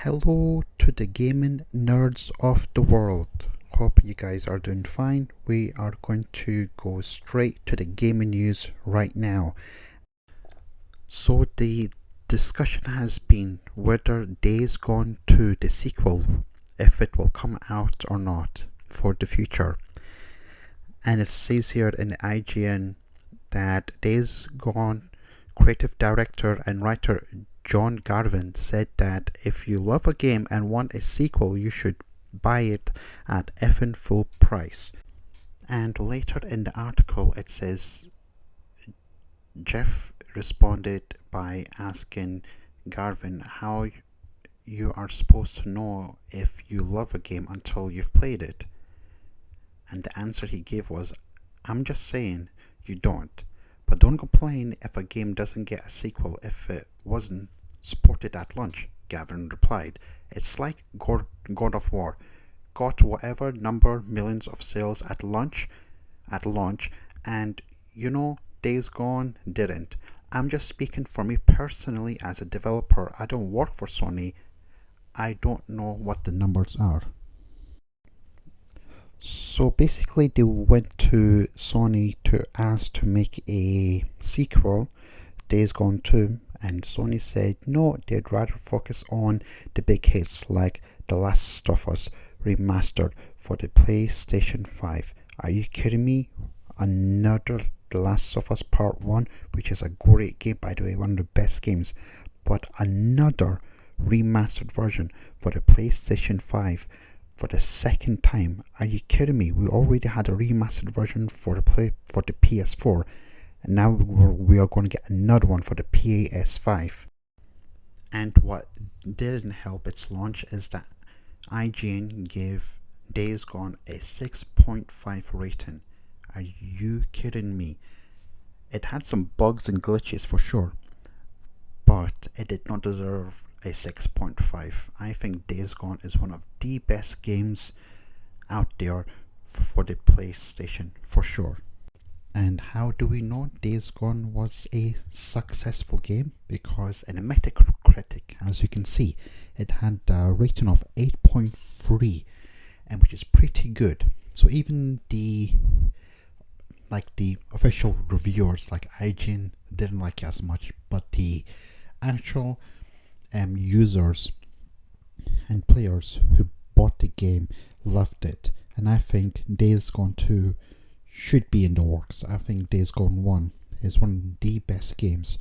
Hello to the gaming nerds of the world. Hope you guys are doing fine. We are going to go straight to the gaming news right now. So the discussion has been whether Days Gone 2, the sequel, if it will come out or not for the future. And it says here in the IGN that Days Gone creative director and writer John Garvin said that if you love a game and want a sequel, you should buy it at effing full price. And later in the article it says Jeff responded by asking Garvin how you are supposed to know if you love a game until you've played it. And the answer he gave was, I'm just saying you don't. But don't complain if a game doesn't get a sequel if it wasn't supported at launch, Gavin replied. It's like God of War. Got whatever number millions of sales at launch, and Days Gone didn't. I'm just speaking for me personally as a developer. I don't work for Sony. I don't know what the numbers are. So basically they went to Sony to ask to make a sequel, Days Gone 2, and Sony said no, they'd rather focus on the big hits like The Last of Us remastered for the PlayStation 5. Are you kidding me? Another The Last of Us Part 1, which is a great game by the way, one of the best games, but another remastered version for the PlayStation 5 for the second time. Are you kidding me? We already had a remastered version for the PS4, and now we are going to get another one for the PS5. And what didn't help its launch is that IGN gave Days Gone a 6.5 rating. Are you kidding me? It had some bugs and glitches for sure, but it did not deserve a 6.5. I think Days Gone is one of the best games out there for the PlayStation for sure. And how do we know Days Gone was a successful game? Because in a Metacritic, as you can see, it had a rating of 8.3, and which is pretty good. So even the official reviewers like IGN didn't like it as much, but the actual users and players who bought the game loved it. And I think Days Gone 2 should be in the works. I think Days Gone 1 is one of the best games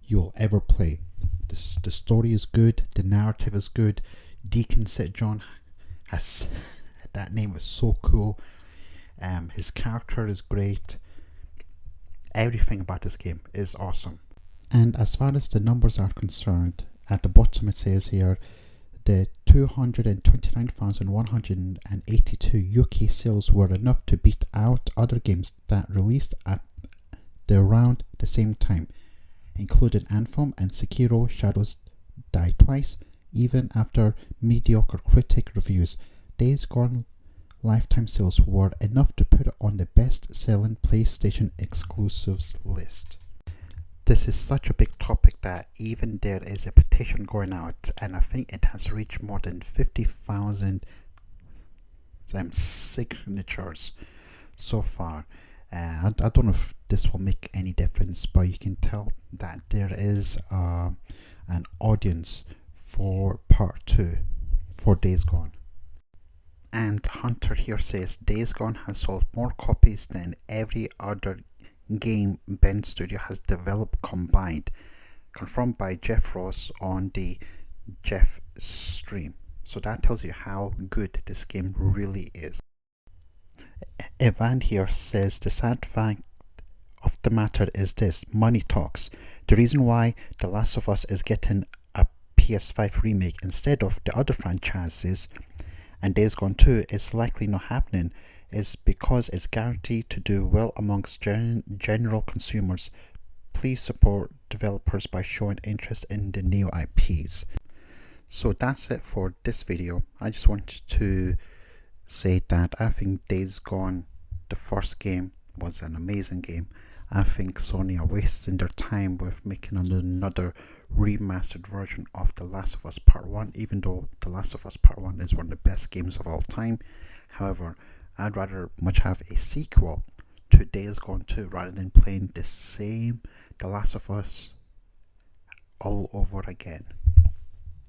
you'll ever play. The story is good, the narrative is good. Deacon St. John has that name is so cool. His character is great. Everything about this game is awesome. And as far as the numbers are concerned, at the bottom it says here the 229,182 UK sales were enough to beat out other games that released at around the same time, including Anthem and Sekiro Shadows Die Twice. Even after mediocre critic reviews, Days Gone lifetime sales were enough to put it on the best-selling PlayStation exclusives list. This is such a big topic that even there is a petition going out, and I think it has reached more than 50,000 signatures so far. I don't know if this will make any difference, but you can tell that there is an audience for part 2 for Days Gone. And Hunter here says Days Gone has sold more copies than every other game Bend Studio has developed combined, confirmed by Jeff Ross on the Jeff stream. So that tells you how good this game really is. Evan here says the sad fact of the matter is this: money talks. The reason why The Last of Us is getting a PS5 remake instead of the other franchises, and Days Gone 2 is likely not happening, is because it's guaranteed to do well amongst general consumers. Please support developers by showing interest in the new IPs. So that's it for this video. I just wanted to say that I think Days Gone, the first game, was an amazing game. I think Sony are wasting their time with making another remastered version of The Last of Us Part 1, even though The Last of Us Part 1 is one of the best games of all time. However, I'd rather much have a sequel to Days Gone 2 rather than playing the same The Last of Us all over again.